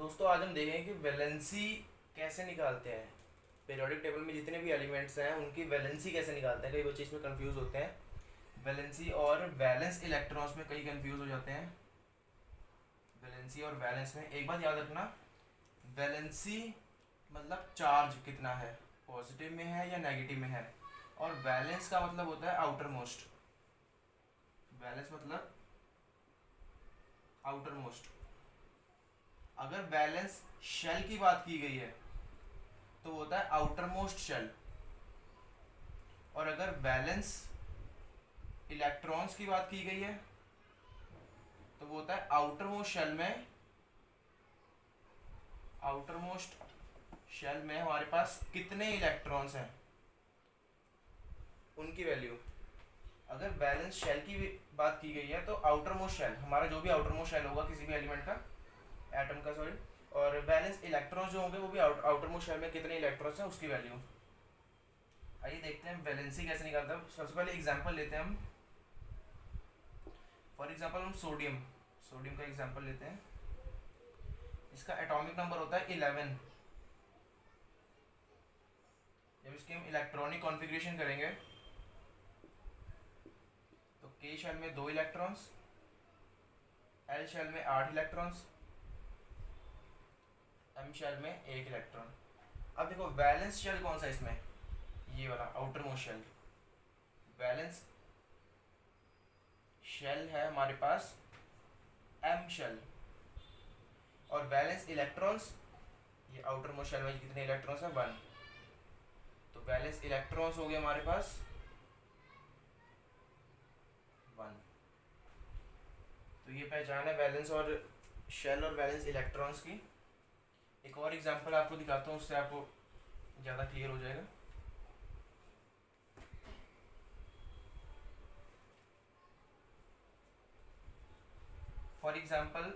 दोस्तों आज हम देखेंगे कि वैलेंसी कैसे निकालते हैं। पीरियोडिक टेबल में जितने भी एलिमेंट्स हैं उनकी वैलेंसी कैसे निकालते हैं। कई बच्चे इसमें कंफ्यूज होते हैं। वैलेंसी और वैलेंस इलेक्ट्रॉन्स में कई कंफ्यूज हो जाते हैं। वैलेंसी और वैलेंस में एक बात याद रखना, वैलेंसी मतलब चार्ज कितना है, पॉजिटिव में है या नेगेटिव में है। और वैलेंस का मतलब होता है आउटर मोस्ट। वैलेंस मतलब आउटर मोस्ट। अगर बैलेंस शेल की बात की गई है तो होता है आउटर मोस्ट शेल। और अगर बैलेंस इलेक्ट्रॉन्स की बात की गई है तो वो होता है आउटर मोस्ट शेल में। आउटर मोस्ट शेल में हमारे पास कितने इलेक्ट्रॉन्स हैं उनकी वैल्यू। अगर बैलेंस शेल की बात की गई है तो आउटर मोस्ट शेल, हमारा जो भी आउटर मोस्ट शेल होगा किसी भी एलिमेंट का, एटम का सॉरी, और बैलेंस इलेक्ट्रॉन्स जो होंगे वो भी आउटर मोस्ट शेल में कितने इलेक्ट्रॉन्स हैं उसकी वैल्यू। आइए देखते हैं वैलेंसी कैसे निकालते हैं। सबसे पहले एग्जांपल लेते हैं हम। फॉर एग्जांपल हम सोडियम का एग्जांपल लेते हैं। इसका एटॉमिक नंबर होता है 11। जब इसकी हम इलेक्ट्रॉनिक कॉन्फ़िगरेशन करेंगे तो के शेल में 2 इलेक्ट्रॉन्स, एल शेल में 8 इलेक्ट्रॉन्स, एम शेल में 1 इलेक्ट्रॉन। अब देखो वैलेंस शेल कौन सा है इसमें, ये वाला outermost shell. Valence shell है हमारे पास एम शेल। और वैलेंस इलेक्ट्रॉन्स, ये आउटर मोस्ट शेल में कितने इलेक्ट्रॉन्स हैं, 1। तो वैलेंस इलेक्ट्रॉन्स हो गए हमारे पास 1। तो ये पहचान है वैलेंस और शेल और वैलेंस इलेक्ट्रॉन्स की। एक और एग्जांपल आपको दिखाता हूँ, उससे आपको ज़्यादा क्लियर हो जाएगा। For example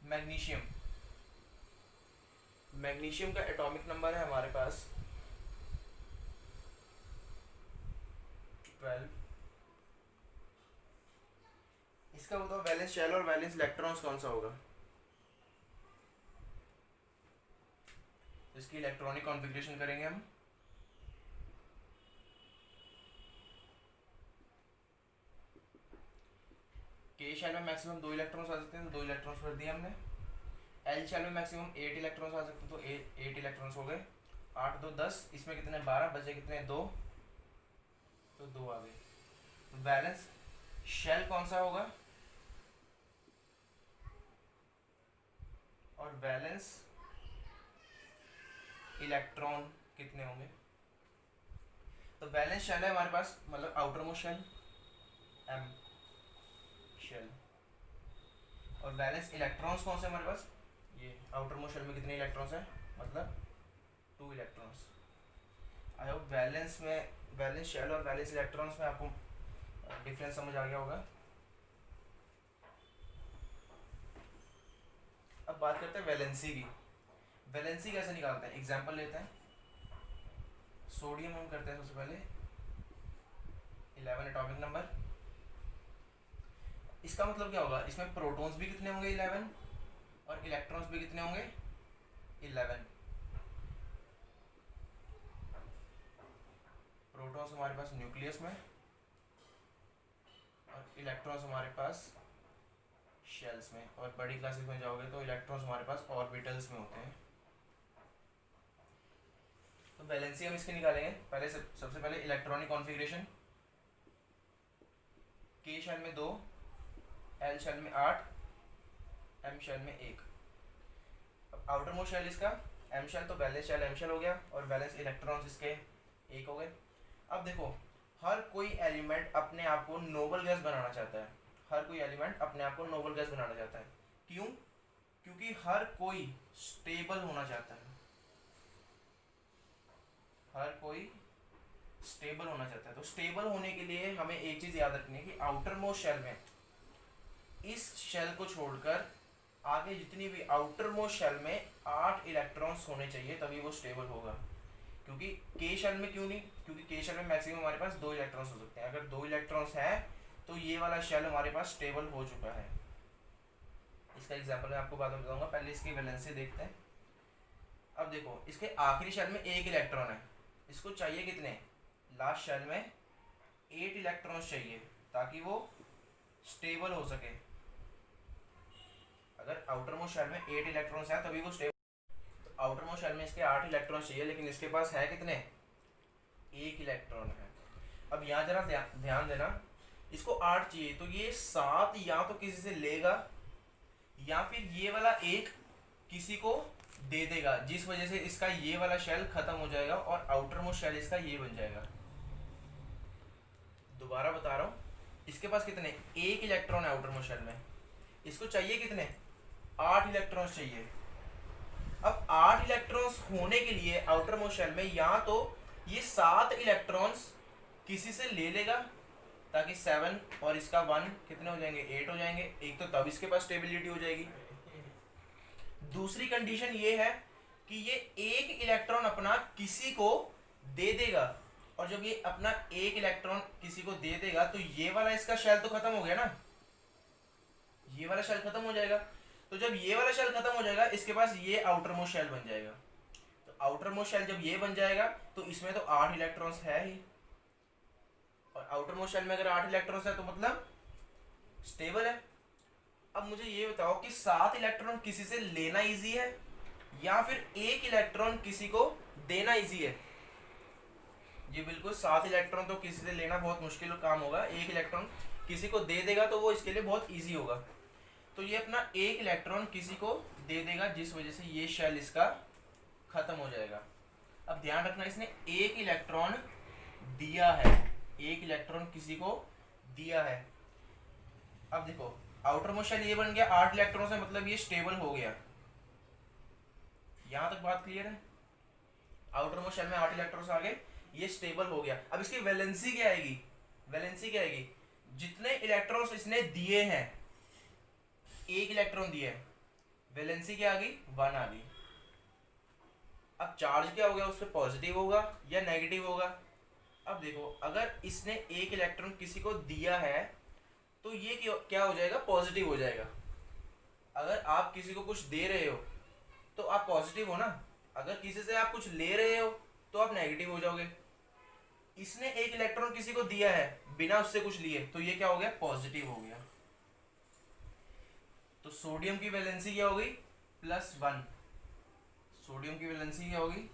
magnesium. मैग्नीशियम का एटॉमिक नंबर है हमारे पास 12। इसका बताओ वैलेंस शेल और वैलेंस इलेक्ट्रॉन्स कौन सा होगा। इसकी इलेक्ट्रॉनिक कॉन्फ़िगरेशन करेंगे हम। के शेल में मैक्सिमम 2 इलेक्ट्रॉन्स आ सकते हैं तो 2 इलेक्ट्रॉन्स भर दिए हमने। एल शेल में मैक्सिमम 8 इलेक्ट्रॉन्स आ सकते हैं तो 8 इलेक्ट्रॉन्स हो गए। 8 2 10, इसमें कितने 12 बचे, कितने 2, तो 2 आ गए। तो बैलेंस शेल कौन सा होगा और बैलेंस इलेक्ट्रॉन कितने होंगे। तो बैलेंस शेल है हमारे पास मतलब outermost shell M shell. और बैलेंस इलेक्ट्रॉन्स कौन से हमारे पास, ये आउटर मोस्ट शेल में कितने इलेक्ट्रॉन्स हैं मतलब 2 electrons. I hope valence shell और बैलेंस इलेक्ट्रॉन्स में आपको डिफरेंस समझ आ गया होगा। अब बात करते हैं वैलेंसी की। वैलेंसी कैसे निकालते हैं, एग्जांपल लेते हैं। सोडियम हम करते हैं सबसे पहले 11 एटॉमिक नंबर। इसका मतलब क्या होगा, इसमें प्रोटॉन्स भी कितने होंगे 11 और इलेक्ट्रॉन्स भी कितने होंगे 11। प्रोटॉन्स हमारे पास न्यूक्लियस में और इलेक्ट्रॉन्स हमारे पास शेल्स में। और बड़ी क्लासेस में जाओगे तो इलेक्ट्रॉन्स हमारे पास ऑर्बिटल्स में होते हैं। तो वैलेंसी हम इसके निकालेंगे। पहले सबसे पहले इलेक्ट्रॉनिक कॉन्फ़िगरेशन। के शेल में 2, एल शेल में 8, एम शेल में 1। अब आउटर मोस्ट शेल इसका एम शेल, तो बैलेंस शेल एम शेल हो गया और बैलेंस इलेक्ट्रॉन्स इसके 1 हो गए। अब देखो हर कोई एलिमेंट अपने आप को नोबल गैस बनाना चाहता है। हर कोई एलिमेंट अपने आप को नोबल गैस बनाना चाहता है। क्यों? क्योंकि हर कोई स्टेबल होना चाहता है। हर कोई स्टेबल होना चाहता है। तो स्टेबल होने के लिए हमें एक चीज़ याद रखनी है कि आउटर मोस्ट शेल में, इस शेल को छोड़कर आगे जितनी भी आउटर मोस्ट शेल में 8 इलेक्ट्रॉन्स होने चाहिए तभी वो स्टेबल होगा। क्योंकि के शेल में क्यों नहीं, क्योंकि के शेल में मैक्सिमम हमारे पास 2 इलेक्ट्रॉन्स हो सकते हैं। अगर 2 इलेक्ट्रॉन्स हैं तो ये वाला शेल हमारे पास स्टेबल हो चुका है। इसका एग्जांपल मैं आपको बाद में बताऊंगा, पहले इसकी वैलेंसी देखते हैं। अब देखो इसके आखिरी शेल में एक इलेक्ट्रॉन है, इसको चाहिए कितने, लास्ट शेल में 8 इलेक्ट्रॉन्स चाहिए ताकि वो स्टेबल हो सके। अगर आउटर मोस्ट शेल में 8 इलेक्ट्रॉन्स हैं तभी वो स्टेबल, तो आउटर मोस्ट शेल में इसके 8 इलेक्ट्रॉन्स चाहिए, लेकिन इसके पास है कितने, 1 इलेक्ट्रॉन है। अब यहाँ जरा ध्यान देना, इसको 8 चाहिए तो ये 7 या तो किसी से लेगा या फिर ये वाला एक किसी को दे देगा, जिस वजह से इसका ये वाला शेल खत्म हो जाएगा और आउटर मोस्ट शेल इसका ये बन जाएगा। दोबारा बता रहा हूँ, इसके पास कितने, 1 इलेक्ट्रॉन है आउटर मोस्ट शेल में, इसको चाहिए कितने, 8 इलेक्ट्रॉन्स चाहिए। अब 8 इलेक्ट्रॉन्स होने के लिए आउटर मोस्ट शेल में या तो ये 7 इलेक्ट्रॉन्स किसी से ले लेगा ताकि 7 और इसका 1 कितने हो जाएंगे, 8 हो जाएंगे, एक तो तब इसके पास स्टेबिलिटी हो जाएगी। दूसरी कंडीशन ये है कि ये 1 इलेक्ट्रॉन अपना किसी को दे देगा, और जब ये अपना 1 इलेक्ट्रॉन किसी को दे देगा तो ये वाला इसका शेल तो खत्म हो गया ना, ये वाला शेल खत्म हो जाएगा। तो जब ये वाला शेल खत्म हो जाएगा इसके पास ये आउटर मोस्ट शेल बन जाएगा। तो आउटर मोस्ट शेल जब ये बन जाएगा तो इसमें तो 8 इलेक्ट्रॉन्स है ही, और आउटर मोस्ट शेल में अगर 8 इलेक्ट्रॉन्स है तो मतलब स्टेबल है। अब मुझे ये बताओ कि 7 इलेक्ट्रॉन किसी से लेना इजी है या फिर 1 इलेक्ट्रॉन किसी को देना इजी है। ये बिल्कुल 7 इलेक्ट्रॉन तो किसी से लेना बहुत मुश्किल काम होगा, 1 इलेक्ट्रॉन किसी को दे देगा तो वो इसके लिए बहुत इजी होगा। तो ये अपना 1 इलेक्ट्रॉन किसी को दे देगा जिस वजह से ये शेल इसका खत्म हो जाएगा। अब ध्यान रखना, इसने 1 इलेक्ट्रॉन दिया है, 1 इलेक्ट्रॉन किसी को दिया है। अब देखो आउटर मोस्ट शेल ये बन गया 8 इलेक्ट्रॉन से, मतलब ये स्टेबल हो गया। यहां तक बात क्लियर है, आउटर मोस्ट शेल में 8 इलेक्ट्रॉन्स आ गए, ये स्टेबल हो गया। अब इसकी वैलेंसी क्या आएगी, वैलेंसी क्या आएगी, जितने इलेक्ट्रॉन्स इसने दिए हैं, 1 इलेक्ट्रॉन दिए, वैलेंसी क्या आ गई, 1 आ गई। अब चार्ज क्या हो गया, उस पर पॉजिटिव होगा या नेगेटिव होगा। अब देखो अगर इसने 1 इलेक्ट्रॉन किसी को दिया है तो ये क्या हो जाएगा, पॉजिटिव हो जाएगा। अगर आप किसी को कुछ दे रहे हो तो आप पॉजिटिव हो ना, अगर किसी से आप कुछ ले रहे हो तो आप नेगेटिव हो जाओगे। इसने 1 इलेक्ट्रॉन किसी को दिया है बिना उससे कुछ लिए, तो ये क्या हो गया, पॉजिटिव हो गया। तो सोडियम की वैलेंसी क्या होगी, +1। सोडियम की वैलेंसी क्या होगी,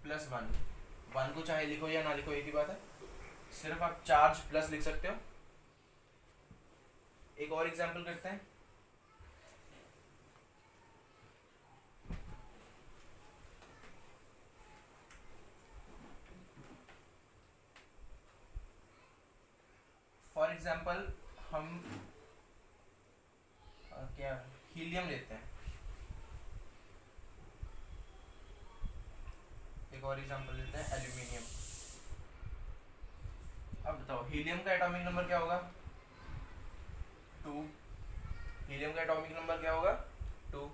+1। 1 को चाहे लिखो या ना लिखो एक ही बात है, सिर्फ आप चार्ज प्लस लिख सकते हो। एक और एग्जांपल करते हैं। फॉर एग्जांपल हम क्या हीलियम लेते हैं। एक और एग्जांपल लेते हैं एल्यूमिनियम। अब बताओ हीलियम का एटॉमिक नंबर क्या होगा, 2। हीलियम का एटॉमिक नंबर क्या होगा, 2।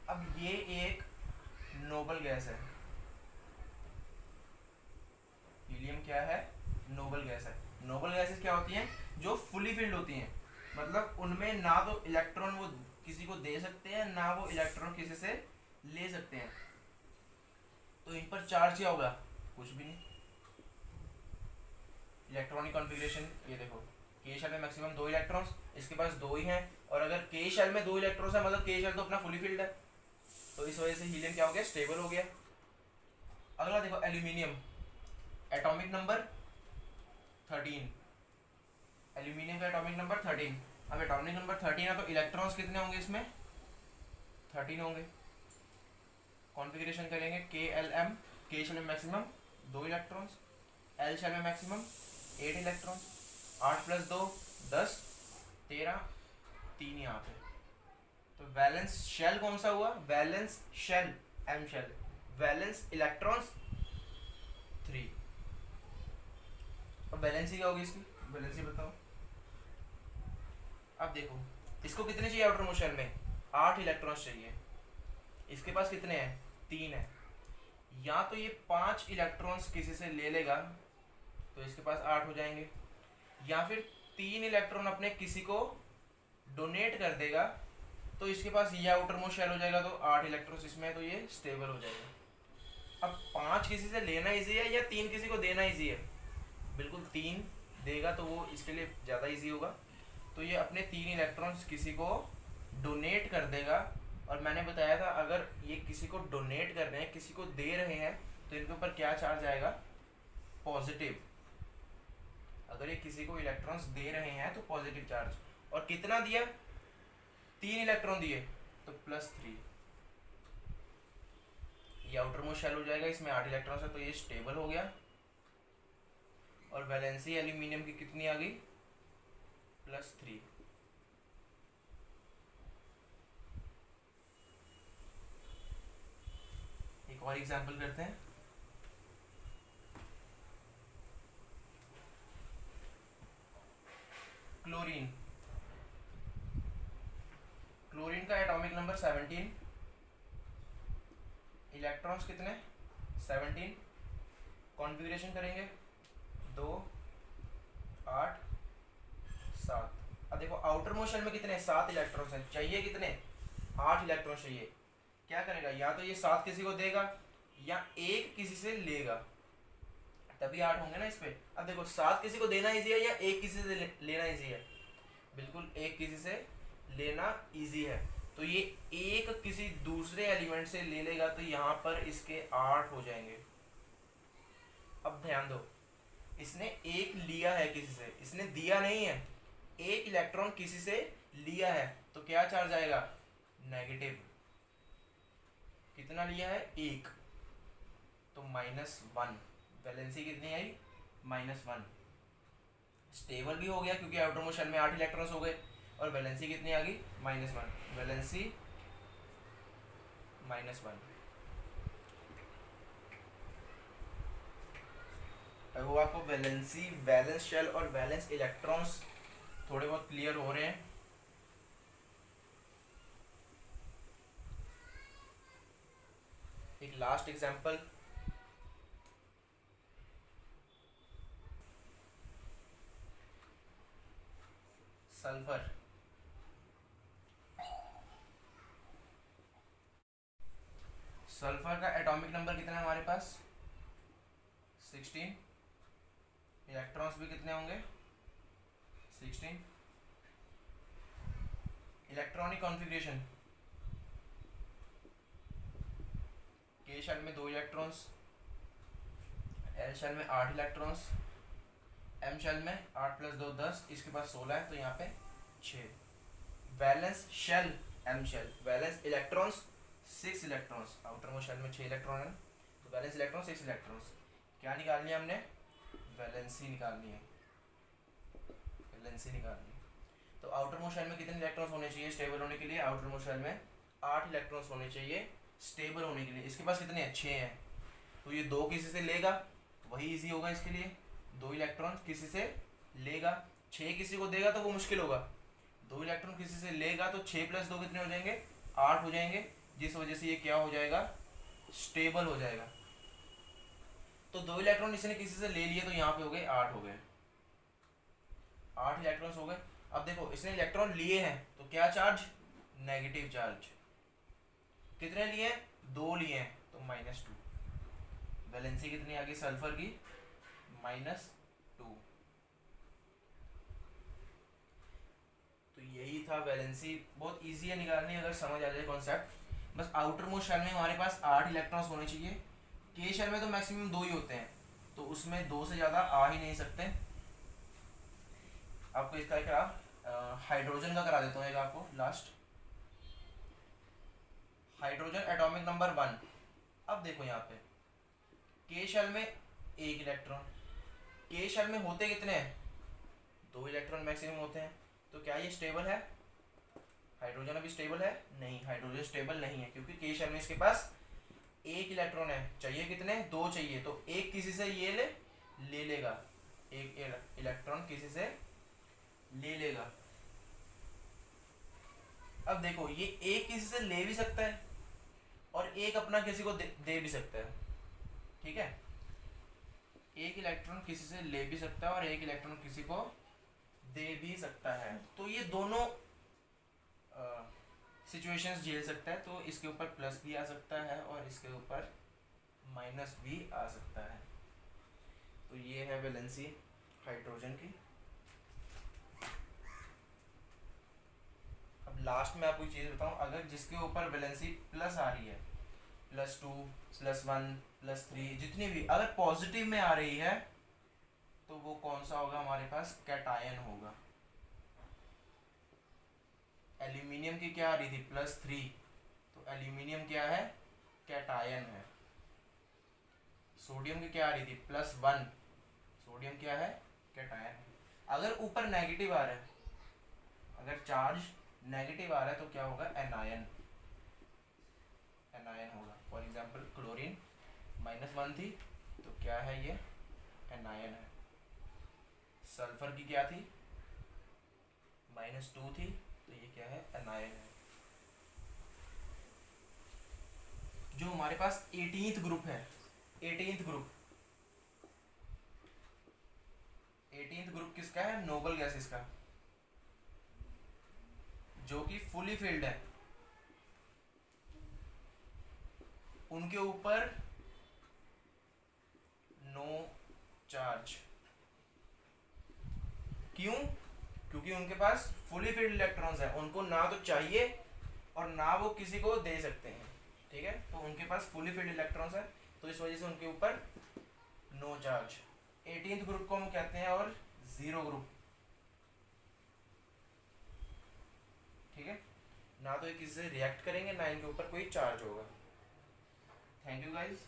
अब ये एक नोबल गैस है, हीलियम क्या है, नोबल गैस है। नोबल गैसेस क्या होती हैं, जो फुली फिल्ड होती हैं, मतलब उनमें ना तो इलेक्ट्रॉन वो किसी को दे सकते हैं ना वो इलेक्ट्रॉन किसी से ले सकते हैं। तो इन पर चार्ज क्या होगा, कुछ भी नहीं। इलेक्ट्रॉनिक कॉन्फ़िगरेशन ये देखो, के शेल में मैक्सिमम 2 इलेक्ट्रॉन्स, इसके पास 2 ही हैं, और अगर के शेल में 2 इलेक्ट्रॉन्स है मतलब के शेल तो अपना फुली फिल्ड है, तो इस वजह से हीलियम क्या हो गया, स्टेबल हो गया। अगला देखो एल्यूमिनियम, एटॉमिक नंबर 13। एल्यूमिनियम का एटॉमिक नंबर 13। अब एटॉमिक नंबर 13 है तो इलेक्ट्रॉन्स कितने होंगे इसमें, 13 होंगे। कॉन्फ़िगरेशन करेंगे KLM, के शेल में मैक्सिमम 2 इलेक्ट्रॉन्स, एल शेल में मैक्सिमम 8 इलेक्ट्रॉन्स, 8 + 2 10, 13, 3 यहाँ पे। तो वैलेंस शेल कौन सा हुआ, valence shell M shell, valence electrons 3। अब वैलेंसी क्या होगी इसकी, वैलेंसी बताओ। अब देखो इसको कितने चाहिए आउटर मोस्ट शेल में, 8 इलेक्ट्रॉन्स चाहिए, इसके पास कितने हैं, 3 है। या तो ये 5 इलेक्ट्रॉन्स किसी से ले लेगा तो इसके पास 8 हो जाएंगे, या फिर 3 इलेक्ट्रॉन अपने किसी को डोनेट कर देगा तो इसके पास ये आउटर मोस्ट शेल हो जाएगा, तो 8 इलेक्ट्रॉन्स इसमें है, तो ये स्टेबल हो जाएगा। अब 5 किसी से लेना इजी है या 3 किसी को देना इजी है? बिल्कुल 3 देगा तो वो इसके लिए ज़्यादा इजी होगा। तो ये अपने 3 इलेक्ट्रॉन्स किसी को डोनेट कर देगा। और मैंने बताया था अगर ये किसी को डोनेट कर रहे हैं, किसी को दे रहे हैं, तो इनके ऊपर क्या चार्ज आएगा? पॉजिटिव। अगर ये किसी को इलेक्ट्रॉन्स दे रहे हैं तो पॉजिटिव चार्ज। और कितना दिया? 3 इलेक्ट्रॉन दिए तो +3। ये आउटर मोस्ट शेल हो जाएगा, इसमें 8 इलेक्ट्रॉन्स है तो ये स्टेबल हो गया। और वैलेंसी एल्यूमिनियम की कितनी आ गई? +3। एक और एग्जांपल करते हैं। क्लोरीन। क्लोरीन का एटॉमिक नंबर 17, इलेक्ट्रॉन्स कितने? 17। कॉन्फ़िगरेशन करेंगे 2 8 7। अब देखो आउटर मोस्ट शेल में कितने? 7 इलेक्ट्रॉन्स हैं, चाहिए कितने? 8 इलेक्ट्रॉन चाहिए। क्या करेगा? या तो ये 7 किसी को देगा या एक किसी से लेगा, तभी 8 होंगे ना इस पे। अब देखो 7 किसी को देना इजी है या एक किसी से लेना इजी है? बिल्कुल एक किसी से लेना इजी है। तो ये एक किसी दूसरे एलिमेंट से ले लेगा तो यहाँ पर इसके 8 हो जाएंगे। अब ध्यान दो, इसने एक लिया है किसी से, इसने दिया नहीं है। एक इलेक्ट्रॉन किसी से लिया है तो क्या चार्ज आएगा? नेगेटिव। कितना लिया है? 1, तो -1। वैलेंसी कितनी आई? -1। स्टेबल भी हो गया क्योंकि आउटर मोस्ट शेल में 8 इलेक्ट्रॉन्स हो गए। और वैलेंसी कितनी आ गई? -1। वैलेंसी -1। अब वो आपको वैलेंसी, वैलेंस शेल और वैलेंस इलेक्ट्रॉन्स थोड़े बहुत क्लियर हो रहे हैं। एक लास्ट एग्जांपल, सल्फर। सल्फर का एटॉमिक नंबर कितना है हमारे पास? 16। इलेक्ट्रॉन्स भी कितने होंगे? 16। इलेक्ट्रॉनिक कॉन्फ़िगरेशन, के शेल में 2 इलेक्ट्रॉन्स, एल शेल में 8 इलेक्ट्रॉन्स, एम शेल में 8 + 2 10, इसके पास 16 है तो यहाँ पे 6। Valence shell, M shell, valence electrons 6 electrons, outermost shell में 6 इलेक्ट्रॉन है, तो वैलेंस इलेक्ट्रॉन 6 इलेक्ट्रॉन्स। क्या निकालनी है हमने? वैलेंसी निकालनी है। वैलेंसी निकालनी है। तो आउटर मोस्ट शेल में कितने इलेक्ट्रॉन्स होने चाहिए स्टेबल होने के लिए? आउटर मोस्ट शेल में 8 इलेक्ट्रॉन्स होने चाहिए स्टेबल होने के लिए। इसके पास कितने हैं? 6 हैं, तो ये 2 किसी से लेगा, वही इजी होगा इसके लिए। 2 इलेक्ट्रॉन किसी से लेगा, 6 किसी को देगा तो वो मुश्किल होगा। 2 इलेक्ट्रॉन किसी से लेगा तो 6 + 2 कितने हो जाएंगे? 8 हो जाएंगे, जिस वजह से ये क्या हो जाएगा? स्टेबल हो जाएगा। तो 2 इलेक्ट्रॉन इसने किसी से ले लिए तो यहाँ पे हो गए 8 हो गए, 8 इलेक्ट्रॉन्स हो गए। अब देखो इसने इलेक्ट्रॉन लिए हैं तो क्या चार्ज? Negative charge. कितने लिए? 2 लिए हैं तो -2। वैलेंसी कितनी आ गई सल्फर की? -2। तो यही था वैलेंसी। बहुत इजी है निकालनी अगर समझ आ जाए कॉन्सेप्ट। बस आउटर मोस्ट शेल में हमारे पास 8 इलेक्ट्रॉन्स होने चाहिए। के शेल में तो मैक्सिमम 2 ही होते हैं, तो उसमें 2 से ज़्यादा आ ही नहीं सकते। आपको इसका क्या हाइड्रोजन का करा देता हूँ एक आपको लास्ट। Hydrogen atomic number 1। अब देखो यहाँ पे के शेल में 1 इलेक्ट्रॉन, के शेल में होते कितने हैं? 2 इलेक्ट्रॉन मैक्सिमम होते हैं। तो क्या ये स्टेबल है? हाइड्रोजन अभी स्टेबल है? नहीं, हाइड्रोजन स्टेबल नहीं है क्योंकि के शेल में इसके पास 1 इलेक्ट्रॉन है। चाहिए कितने? 2 चाहिए, तो एक किसी से ये ले लेगा, एक इलेक्ट्रॉन किसी से ले लेगा। अब देखो ये एक किसी से ले भी सकता है और एक अपना किसी को दे भी सकता है, ठीक है। एक इलेक्ट्रॉन किसी से ले भी सकता है और एक इलेक्ट्रॉन किसी को दे भी सकता है। तो ये दोनों सिचुएशंस झेल सकता है, तो इसके ऊपर प्लस भी आ सकता है और इसके ऊपर माइनस भी आ सकता है। तो ये है वैलेंसी हाइड्रोजन की। अब लास्ट में आपको एक चीज़ बताऊँ, अगर जिसके ऊपर वैलेंसी प्लस आ रही है, +2 +1 +3 जितनी भी अगर पॉजिटिव में आ रही है तो वो कौन सा होगा हमारे पास, कैटायन होगा। एल्यूमिनियम की क्या आ रही थी, +3, तो एल्यूमिनियम क्या है, कैटायन है। सोडियम की क्या आ रही थी, +1, सोडियम क्या है, कैटायन है। अगर ऊपर नेगेटिव आ रहा है, अगर चार्ज नेगेटिव आ रहा है तो क्या होगा, एनायन, एनायन होगा। फॉर एग्जांपल क्लोरीन -1 थी तो क्या है, ये एनायन है। सल्फर की क्या थी, -2 थी तो ये क्या है, एनायन है। जो हमारे पास 18th ग्रुप है, 18th ग्रुप, 18th ग्रुप किसका है, नोबल गैसेस का, जो कि फुली फिल्ड है, उनके ऊपर नो चार्ज। क्यों, क्योंकि उनके पास फुली फिल्ड इलेक्ट्रॉन्स है, उनको ना तो चाहिए और ना वो किसी को दे सकते हैं, ठीक है। तो उनके पास फुली फिल्ड इलेक्ट्रॉन्स है, तो इस वजह से उनके ऊपर नो चार्ज। 18th ग्रुप को हम कहते हैं और 0 ग्रुप, ठीक है। ना तो ये किसी से रिएक्ट करेंगे, ना इनके ऊपर कोई चार्ज होगा। Thank you guys.